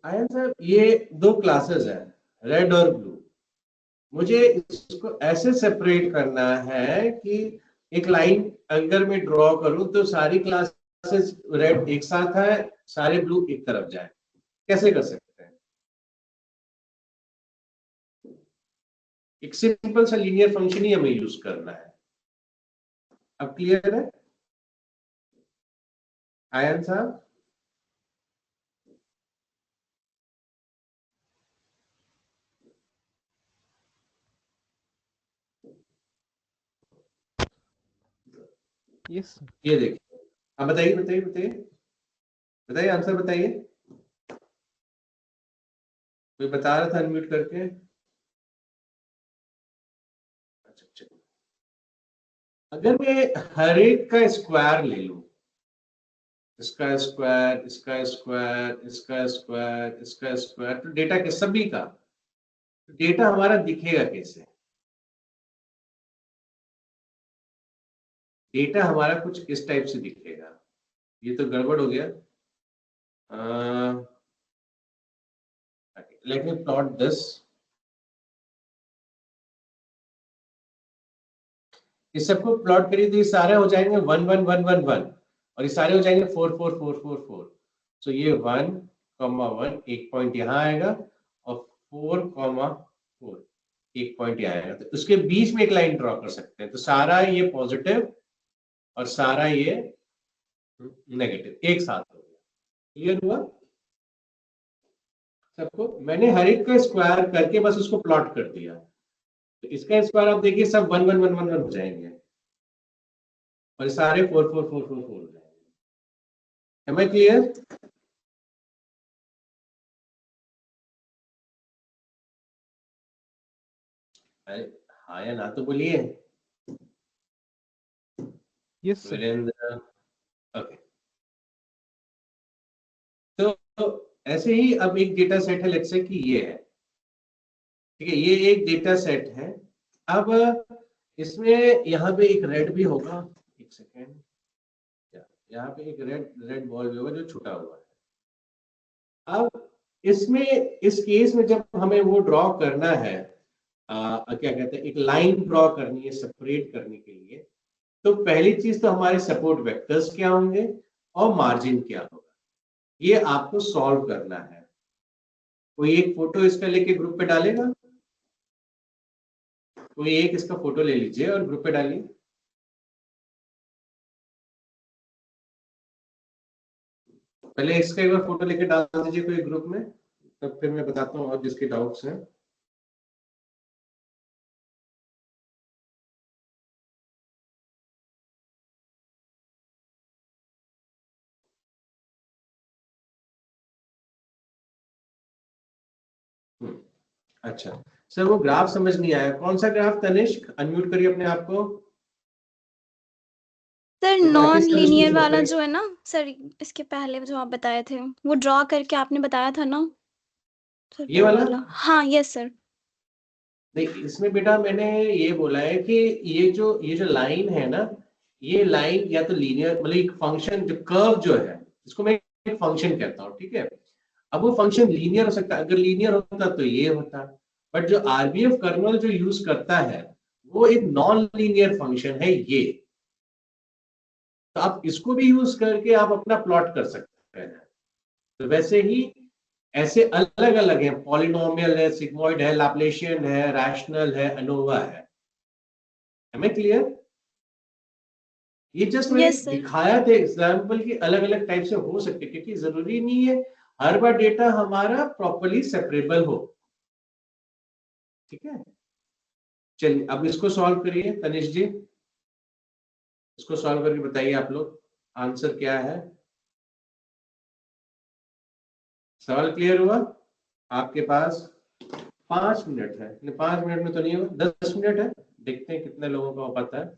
आयन साहब, ये दो क्लासेस हैं, रेड और ब्लू. मुझे इसको ऐसे सेपरेट करना है कि एक लाइन अगर मैं ड्रॉ करूं तो सारी क्लासेस रेड एक साथ है, सारे ब्लू एक तरफ जाए. कैसे कर सकते हैं? एक सिंपल सा लीनियर फंक्शन ही हमें यूज करना है. अब क्लियर है आयन साहब? Yes sir. ये देखिए, अब बताइए बताइए बताइए बताइए, आंसर बताइए। कोई बता रहा था अनम्यूट करके? अच्छा चलिए, अगर मैं हर एक का स्क्वायर ले लूं, इसका स्क्वायर, इसका स्क्वायर, इसका स्क्वायर, इसका स्क्वायर, तो डेटा के सभी का, तो डेटा हमारा दिखेगा कैसे? डेटा हमारा कुछ इस टाइप से दिखेगा। ये तो गड़बड़ हो गया। Let me plot this. इस सबको प्लॉट करिए तो ये सारे हो जाएंगे 1 1 1 1 1, और ये सारे हो जाएंगे 4 4 4 4 4। सो ये 1 1 एक पॉइंट यहाँ आएगा, और 4 4 एक पॉइंट यहाँ आएगा। तो उसके बीच में एक लाइन ड्रॉ कर सकते हैं। तो सारा ये पॉजिटिव और सारा ये नेगेटिव एक साथ हो गया। क्लियर हुआ सबको? मैंने हर एक का स्क्वायर करके बस उसको प्लॉट कर दिया। तो इसका स्क्वायर आप देखिए सब 1 1 1 1 1 हो जाएंगे, और सारे 4 4 4 4 4 हो जाएंगे। Am I clear? अरे हाँ या ना तो बोलिए यस सर। वीरेंद्र। ओके, तो ऐसे ही अब एक डेटा सेट है, लेट्स से कि ये है, ठीक है, ये एक डेटा सेट है। अब इसमें यहाँ पे एक रेड भी होगा, एक सेकेंड, यहाँ पे एक रेड रेड बॉल भी होगा जो छुटा हुआ है। अब इसमें इस केस में जब हमें वो ड्रॉ करना है, क्या कहते हैं, एक लाइन ड्रॉ करनी है सेपरेट करने के लिए, तो पहली चीज तो हमारे सपोर्ट वेक्टर्स क्या होंगे और मार्जिन क्या होगा, ये आपको सॉल्व करना है। कोई एक फोटो इसका लेके ग्रुप पे डालेगा? कोई एक इसका फोटो ले लीजिए और ग्रुप पे डालिए। पहले इसका एक बार फोटो लेके डाल दीजिए कोई ग्रुप में, तब फिर मैं बताता हूँ और जिसके डाउट्स हैं। अच्छा सर, वो ग्राफ समझ नहीं आया, कौन सा ग्राफ? तनिष्क अनम्यूट करिए अपने आप को। सर तो नॉन राकेश तनिष्क लीनियर को वाला करिए। जो है ना सर, इसके पहले जो आप बताए थे वो ड्रॉ करके आपने बताया था ना सर, ये वो वाला वाला। हाँ यस सर। नहीं, इसमें बेटा मैंने ये बोला है कि ये जो लाइन है ना, ये लाइन या तो लीनियर, मतलब एक फंक्शन जो कर्व जो है, इसको मैं एक फंक्शन कहता हूँ, ठीक है। अब वो फंक्शन लीनियर हो सकता है, अगर लीनियर होता तो ये होता, बट जो आरबीएफ कर्नल जो यूज करता है वो एक नॉन लीनियर फंक्शन है ये। तो आप इसको भी यूज करके आप अपना प्लॉट कर सकते हैं। तो वैसे ही ऐसे अलग अलग है, पॉलिनोमियल है, सिग्मॉइड है, लैप्लेशियन है, रैशनल है, अनोवा है। हमें क्लियर? ये जस्ट मैंने यस सर। दिखाया था एग्जाम्पल की अलग अलग टाइप से हो सकते, क्योंकि जरूरी नहीं है हर बार डेटा हमारा प्रॉपर्ली सेपरेबल हो, ठीक है। चलिए अब इसको सॉल्व करिए तनिष जी, इसको सॉल्व करके बताइए आप लोग आंसर क्या है। सवाल क्लियर हुआ? आपके पास 5 मिनट है, 5 मिनट में तो नहीं होगा, 10 मिनट है, देखते हैं कितने लोगों का हो पाता है।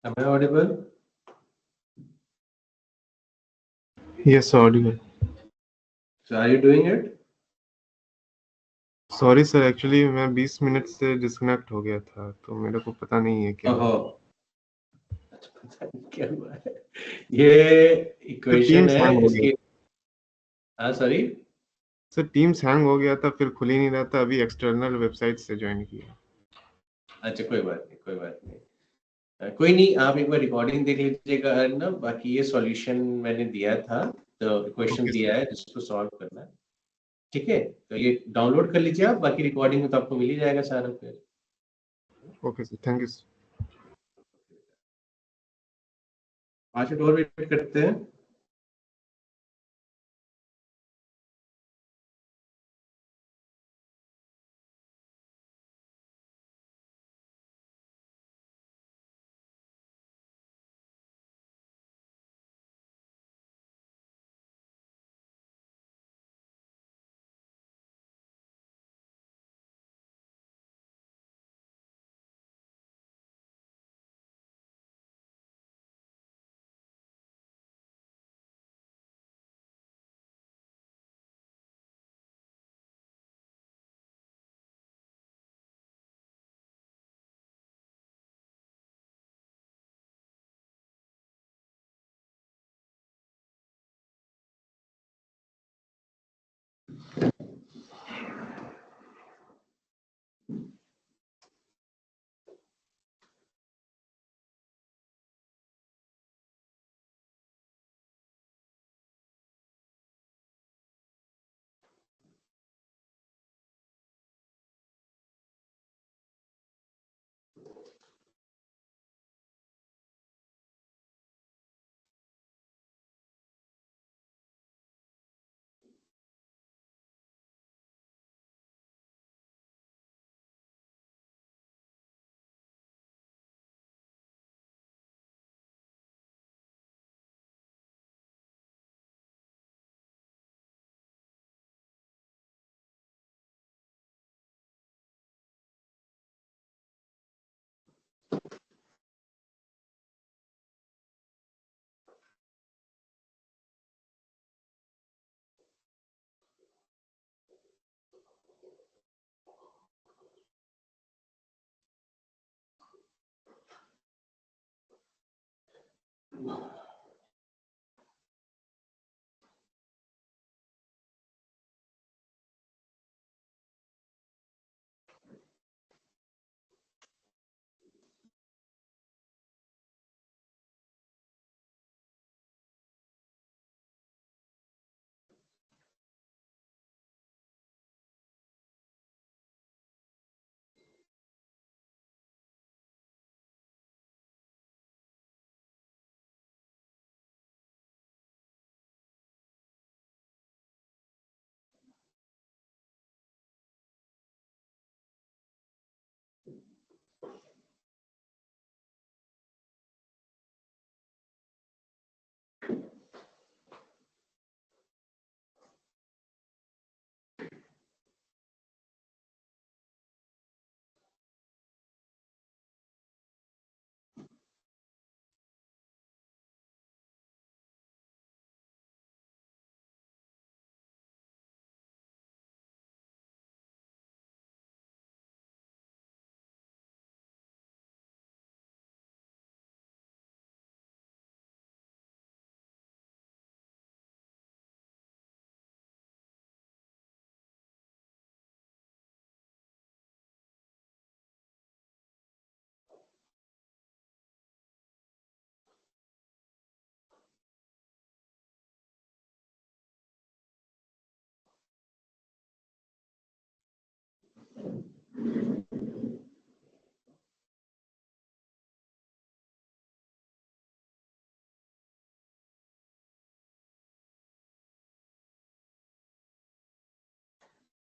Am I audible? Yes, audible. So are you doing it? Sorry sir, actually मैं 20 मिनट से डिस्कनेक्ट हो गया था, तो मेरे को पता नहीं है क्या हुआ। ओहो, पता नहीं क्या हुआ है। ये तो इक्वेशन टीम्स है हैंग हो गया इसकी। हाँ सॉरी, सर, टीम्स हैंग हो गया था, फिर खुल ही नहीं रहा था। अभी एक्सटर्नल वेबसाइट से ज्वाइन किया। अच्छा कोई बात नहीं, कोई बात नहीं। कोई नहीं, आप एक बार रिकॉर्डिंग देख लीजिएगा ना। बाकी ये सॉल्यूशन मैंने दिया था, तो क्वेश्चन ओके दिया सर। है जिसको सॉल्व करना है। ठीक है, तो ये डाउनलोड कर लीजिए आप। बाकी रिकॉर्डिंग में तो आपको मिल ही जाएगा सारा फिर। Okay sir, thank you sir. 5 minute और वेट करते हैं।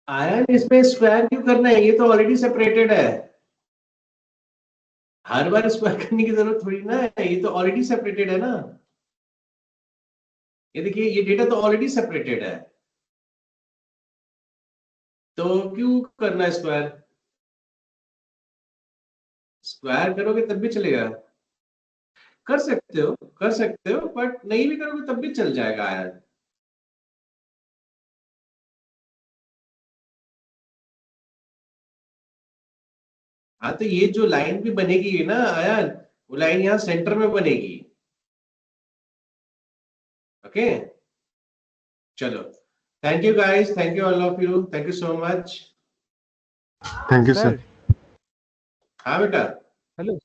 आयन इसमें स्क्वायर क्यों करना है? ये तो ऑलरेडी सेपरेटेड है। हर बार स्क्वायर करने की जरूरत थोड़ी ना है, ये तो ऑलरेडी सेपरेटेड है ना। ये देखिए, ये डेटा तो ऑलरेडी सेपरेटेड है, तो क्यों करना है स्क्वायर? स्क्वायर करोगे तब भी चलेगा। कर सकते हो बट नहीं भी करोगे तब भी चल जाएगा यार। हाँ तो ये जो लाइन भी बनेगी ना आयान, वो लाइन यहाँ सेंटर में बनेगी। ओके चलो, thank you guys, thank you all of you, thank you so much. Thank you sir. Sir हाँ बेटा। हेलो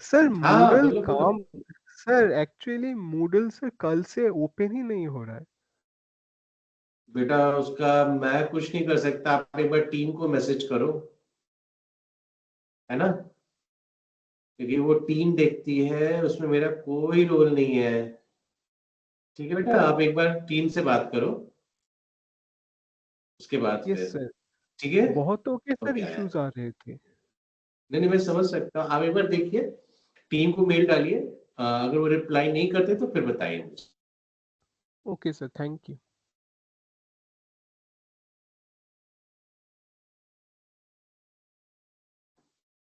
सर, हाँ मूडल बोलो बोलो। काम सर एक्चुअली मूडल से कल से ओपन ही नहीं हो रहा है। बेटा उसका मैं कुछ नहीं कर सकता, आप एक बार टीम को मैसेज करो, है ना, क्योंकि वो टीम देखती है, उसमें मेरा कोई रोल नहीं है। ठीक है बेटा, आप एक बार टीम से बात करो, उसके बाद यस फिर। सर, ठीक है, बहुतों के तो सर क्या है, इश्यूज आ रहे थे। नहीं नहीं मैं समझ सकता हूँ, आप एक बार देखिए, टीम को मेल डालिए, अगर वो रिप्लाई नहीं करते तो फिर बताइए मुझे। Okay sir, thank you.